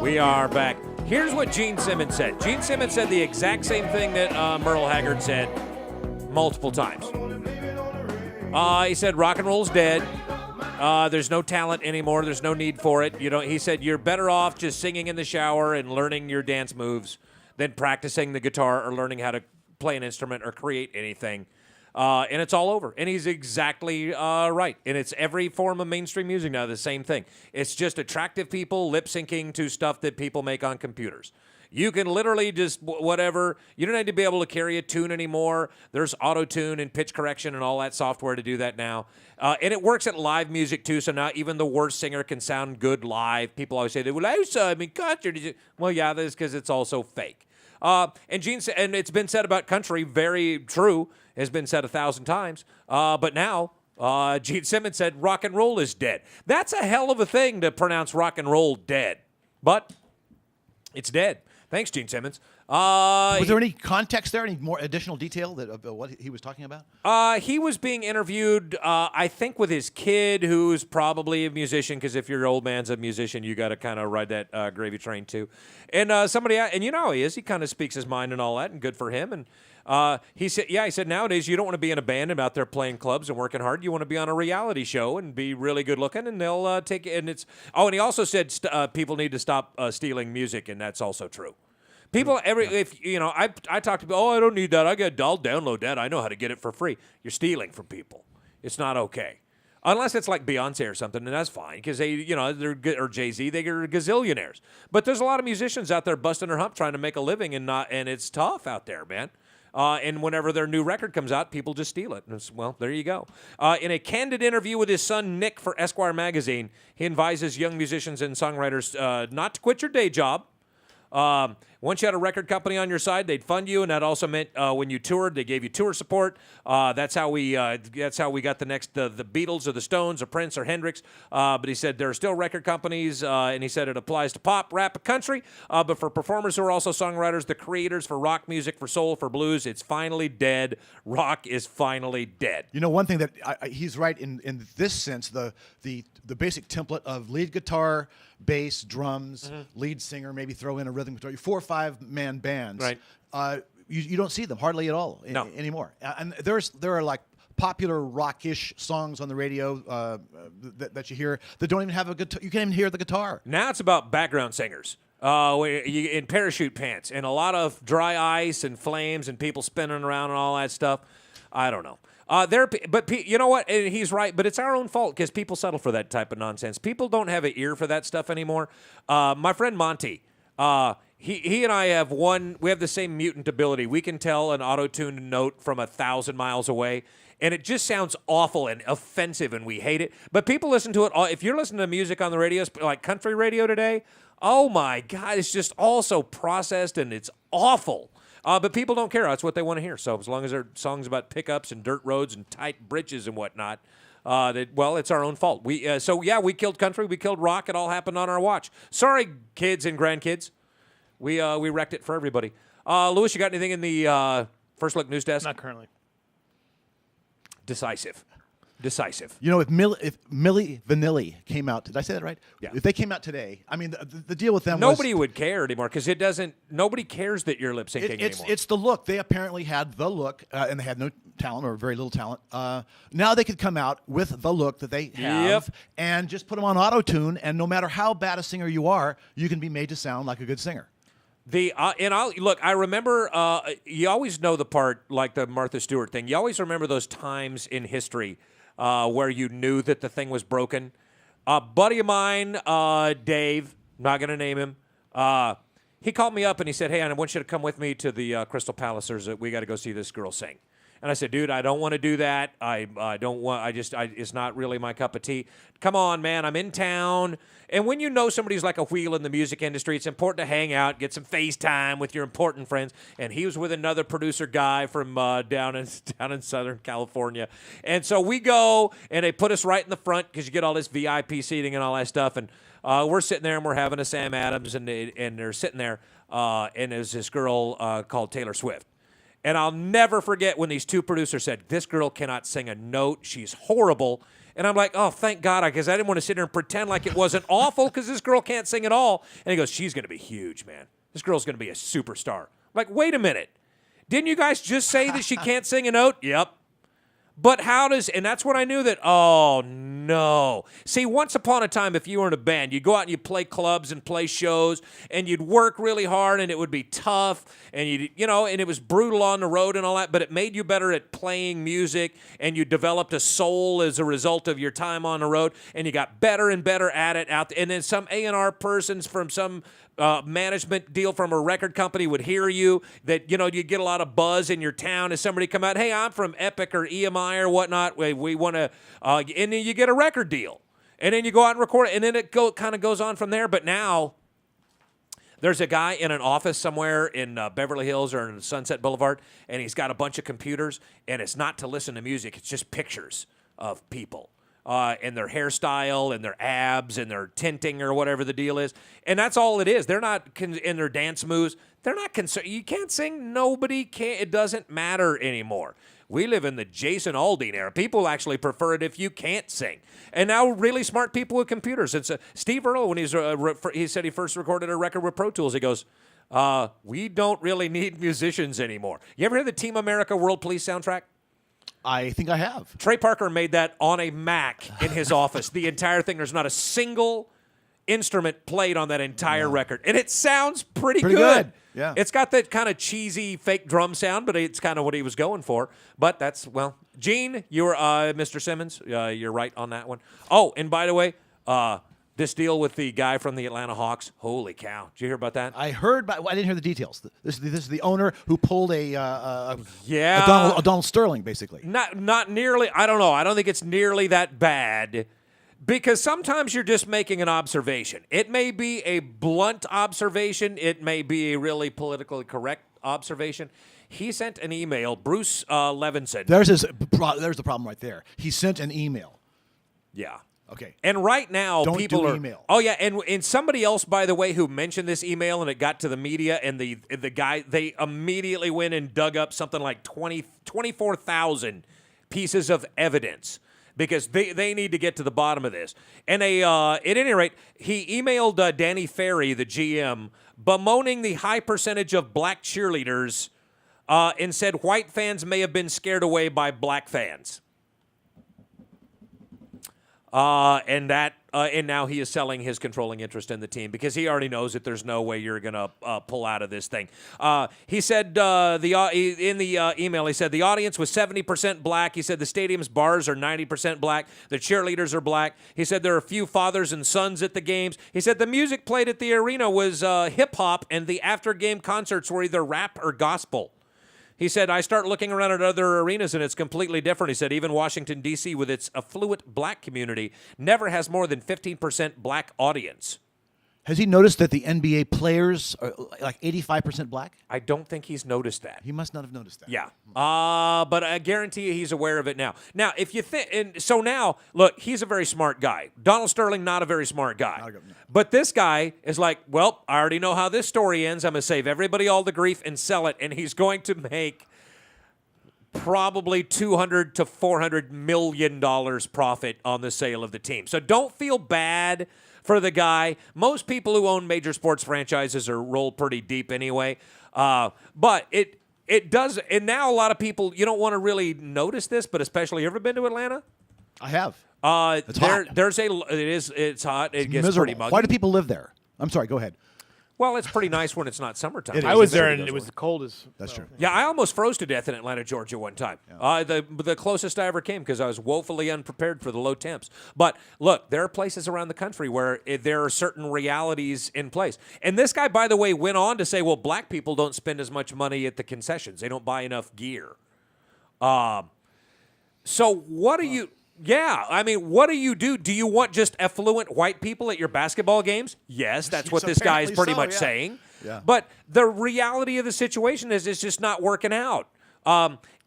We are back. Here's what Gene Simmons said. Gene Simmons said the exact same thing that Merle Haggard said multiple times. He said rock and roll's dead. There's no talent anymore. There's no need for it. He said you're better off just singing in the shower and learning your dance moves than practicing the guitar or learning how to play an instrument or create anything. And it's all over. And he's exactly right. And it's every form of mainstream music now, the same thing. It's just attractive people lip-syncing to stuff that people make on computers. You can literally just whatever. You don't need to be able to carry a tune anymore. There's auto-tune and pitch correction and all that software to do that now. And it works at live music, too, so now even the worst singer can sound good live. People always say, well, I saw him in concert. Well, yeah, that's because it's also fake. And it's been said about country, very true, has been said 1,000 times. But now, Gene Simmons said rock and roll is dead. That's a hell of a thing to pronounce rock and roll dead. But it's dead. Thanks, Gene Simmons. Was there any context there, any more additional detail of what he was talking about? He was being interviewed, I think, with his kid, who's probably a musician, because if your old man's a musician, you got to kind of ride that gravy train, too. And and you know how he is. He kind of speaks his mind and all that, and good for him. And he said, nowadays, you don't want to be in a band and out there playing clubs and working hard. You want to be on a reality show and be really good looking, and they'll take it. And and he also said people need to stop stealing music, and that's also true. People, I talk to people, I don't need that. I'll download that. I know how to get it for free. You're stealing from people. It's not okay. Unless it's like Beyonce or something, and that's fine, because or Jay-Z, they're gazillionaires. But there's a lot of musicians out there busting their hump trying to make a living, and it's tough out there, man. And whenever their new record comes out, people just steal it. And well, there you go. In a candid interview with his son, Nick, for Esquire magazine, he advises young musicians and songwriters not to quit your day job. Once you had a record company on your side, they'd fund you, and that also meant when you toured, they gave you tour support. That's how we got the Beatles or the Stones or Prince or Hendrix. But he said there are still record companies, and he said it applies to pop, rap, and country. But for performers who are also songwriters, the creators for rock music, for soul, for blues, it's finally dead. Rock is finally dead. You know, one thing that he's right in this sense, the basic template of lead guitar, bass, drums, lead singer, maybe throw in a rhythm guitar, 4 or 5 man bands. Right. You don't see them hardly at all anymore. And there are like popular rockish songs on the radio that you hear that don't even have a guitar. You can't even hear the guitar. Now it's about background singers. In parachute pants and a lot of dry ice and flames and people spinning around and all that stuff. I don't know. But you know what? And he's right, but it's our own fault because people settle for that type of nonsense. People don't have an ear for that stuff anymore. My friend Monty, he and I have the same mutant ability. We can tell an auto-tuned note from 1,000 miles away, and it just sounds awful and offensive, and we hate it. But people listen to it. If you're listening to music on the radio, like country radio today, oh my God, it's just all so processed, and it's awful. But people don't care. That's what they want to hear. So as long as they're songs about pickups and dirt roads and tight britches and whatnot, it's our own fault. We killed country. We killed rock. It all happened on our watch. Sorry, kids and grandkids. We wrecked it for everybody. Louis, you got anything in the First Look News Desk? Not currently. Decisive. You know, if Milli Vanilli came out, did I say that right? Yeah. If they came out today, I mean, the deal with them nobody would care anymore because nobody cares that you're lip syncing anymore. It's the look. They apparently had the look, and they had no talent or very little talent. Now they could come out with the look that they have and just put them on auto-tune, and no matter how bad a singer you are, you can be made to sound like a good singer. I remember you always know the part like the Martha Stewart thing. You always remember those times in history where you knew that the thing was broken. A buddy of mine, Dave, not going to name him, he called me up and he said, hey, I want you to come with me to the Crystal Palace. We got to go see this girl sing. And I said, dude, I don't want to do that. It's not really my cup of tea. Come on, man, I'm in town. And when you know somebody's like a wheel in the music industry, it's important to hang out, get some FaceTime with your important friends. And he was with another producer guy from down in Southern California. And so we go, and they put us right in the front because you get all this VIP seating and all that stuff. And we're sitting there, and we're having a Sam Adams, and they're sitting there, and there's this girl called Taylor Swift. And I'll never forget when these two producers said, this girl cannot sing a note. She's horrible. And I'm like, oh, thank God, because I didn't want to sit here and pretend like it wasn't awful because this girl can't sing at all. And he goes, she's going to be huge, man. This girl's going to be a superstar. I'm like, wait a minute. Didn't you guys just say that she can't sing a note? Yep. But how does, and that's when I knew that, oh, no. See, once upon a time, if you were in a band, you'd go out and you'd play clubs and play shows, and you'd work really hard, and it would be tough, and and it was brutal on the road and all that, but it made you better at playing music, and you developed a soul as a result of your time on the road, and you got better and better at it out there. And then some A&R persons from some management deal from a record company would hear you, that, you get a lot of buzz in your town as somebody come out, hey, I'm from Epic or EMI or whatnot, we want to, and then you get a record deal. And then you go out and record it, and then it kind of goes on from there. But now there's a guy in an office somewhere in Beverly Hills or in Sunset Boulevard, and he's got a bunch of computers, and it's not to listen to music, it's just pictures of people. And their hairstyle and their abs and their tinting or whatever the deal is. And that's all it is. They're not in their dance moves. They're not concerned. You can't sing. Nobody can. It doesn't matter anymore. We live in the Jason Aldean era. People actually prefer it if you can't sing. And now really smart people with computers. It's Steve Earle, when he said he first recorded a record with Pro Tools, he goes, we don't really need musicians anymore. You ever hear the Team America World Police soundtrack? I think I have. Trey Parker made that on a Mac in his office. The entire thing. There's not a single instrument played on that entire record. And it sounds pretty good. Yeah. It's got that kind of cheesy fake drum sound, but it's kind of what he was going for. But that's, Gene, you're Mr. Simmons. You're right on that one. Oh, and by the way, this deal with the guy from the Atlanta Hawks, holy cow. Did you hear about that? I heard, but I didn't hear the details. This is the owner who pulled a Donald Sterling, basically. Not nearly. I don't know. I don't think it's nearly that bad, because sometimes you're just making an observation. It may be a blunt observation. It may be a really politically correct observation. He sent an email, Bruce Levinson. There's the problem right there. He sent an email. Yeah. Okay. And right now, people are. Email. Oh yeah, and somebody else, by the way, who mentioned this email and it got to the media, and the guy, they immediately went and dug up something like 24,000 pieces of evidence, because they need to get to the bottom of this. And at any rate, he emailed Danny Ferry, the GM, bemoaning the high percentage of black cheerleaders, and said white fans may have been scared away by black fans. And now he is selling his controlling interest in the team, because he already knows that there's no way you're going to pull out of this thing. He said in the email, he said the audience was 70% black. He said the stadium's bars are 90% black. The cheerleaders are black. He said there are a few fathers and sons at the games. He said the music played at the arena was hip-hop, and the after-game concerts were either rap or gospel. He said, I start looking around at other arenas, and it's completely different. He said, even Washington, D.C., with its affluent black community, never has more than 15% black audience. Has he noticed that the NBA players are like 85% black? I don't think he's noticed that. He must not have noticed that. Yeah. But I guarantee you he's aware of it now. Now, if you think, and so now, look, he's a very smart guy. Donald Sterling, not a very smart guy. No. But this guy is like, well, I already know how this story ends. I'm going to save everybody all the grief and sell it. And he's going to make probably $200 to $400 million profit on the sale of the team. So don't feel bad for the guy. Most people who own major sports franchises are rolled pretty deep anyway. But it does, and now a lot of people, you don't want to really notice this, but especially, you ever been to Atlanta? I have. It's hot. It's hot. It gets miserable. pretty muggy. Why do people live there? I'm sorry, go ahead. Well, it's pretty nice when it's not summertime. I was there, and it was the coldest. That's true. Yeah, I almost froze to death in Atlanta, Georgia one time. Yeah. The closest I ever came, because I was woefully unprepared for the low temps. But look, there are places around the country where there are certain realities in place. And this guy, by the way, went on to say, well, black people don't spend as much money at the concessions. They don't buy enough gear. So what do you... Yeah, I mean, what do you do? Do you want just affluent white people at your basketball games? Yes, that's what this guy is pretty much saying. Yeah. But the reality of the situation is it's just not working out.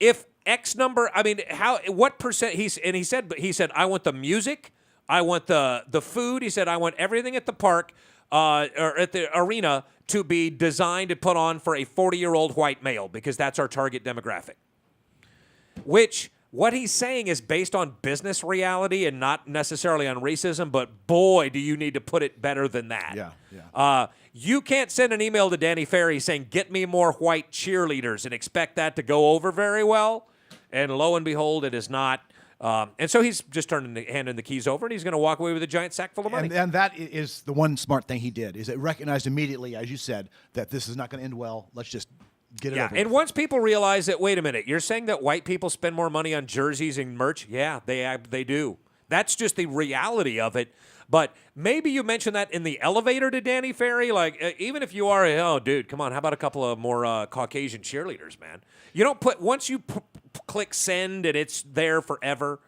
If X number, I mean, what percent? He said, I want the music, I want the food. He said, I want everything at the park or at the arena to be designed and put on for a 40-year-old white male, because that's our target demographic. Which, what he's saying is based on business reality and not necessarily on racism, but boy, do you need to put it better than that. Yeah. You can't send an email to Danny Ferry saying, get me more white cheerleaders and expect that to go over very well. And lo and behold, it is not. And so he's just handing the keys over, and he's going to walk away with a giant sack full of money. And that is the one smart thing he did, is it recognized immediately, as you said, that this is not going to end well. Let's just get it over and with. once people realize that, wait a minute, you're saying that white people spend more money on jerseys and merch? Yeah, they do. That's just the reality of it. But maybe you mention that in the elevator to Danny Ferry. Like, even if you are, oh, dude, come on, how about a couple of more Caucasian cheerleaders, man? You don't once you click send and it's there forever,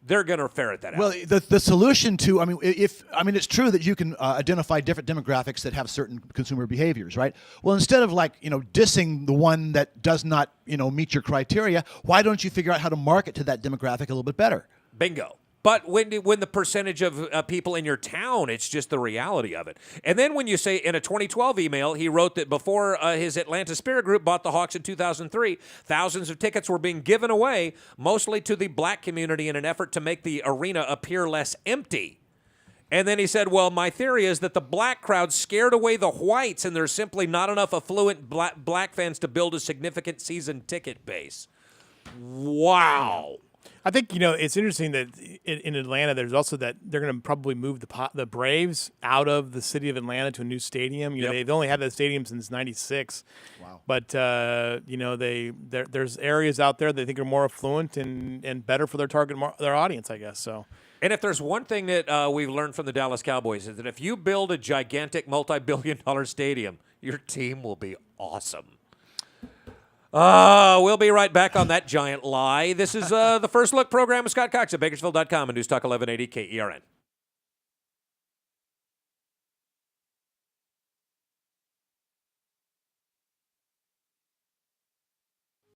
they're going to ferret that out. Well, the solution to, it's true that you can identify different demographics that have certain consumer behaviors, right? Well, instead of dissing the one that does not, meet your criteria, why don't you figure out how to market to that demographic a little bit better? Bingo. But when the percentage of people in your town, it's just the reality of it. And then when you say in a 2012 email, he wrote that before his Atlanta Spirit Group bought the Hawks in 2003, thousands of tickets were being given away, mostly to the black community in an effort to make the arena appear less empty. And then he said, well, my theory is that the black crowd scared away the whites, and there's simply not enough affluent black fans to build a significant season ticket base. Wow. I think, it's interesting that in Atlanta, there's also that they're going to probably move the Braves out of the city of Atlanta to a new stadium. They've only had that stadium since '96. Wow. But, there's areas out there they think are more affluent and better for their their audience, I guess. So. And if there's one thing that we've learned from the Dallas Cowboys is that if you build a gigantic multi-billion-dollar stadium, your team will be awesome. We'll be right back on that giant lie. This is the First Look program with Scott Cox at Bakersfield.com and News Talk 1180 KERN.